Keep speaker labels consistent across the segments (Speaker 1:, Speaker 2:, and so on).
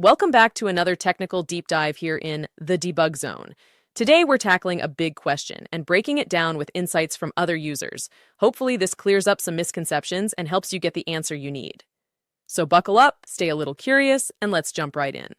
Speaker 1: Welcome back to another technical deep dive here in the debug zone. Today, we're tackling a big question and breaking it down with insights from other users. Hopefully, this clears up some misconceptions and helps you get the answer you need. So buckle up, stay a little curious, and let's jump right in.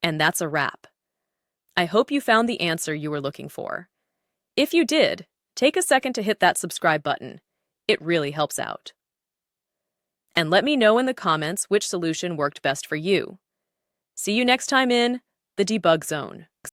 Speaker 1: And that's a wrap. I hope you found the answer you were looking for. If you did, take a second to hit that subscribe button. It really helps out. And let me know in the comments which solution worked best for you. See you next time in the debug zone.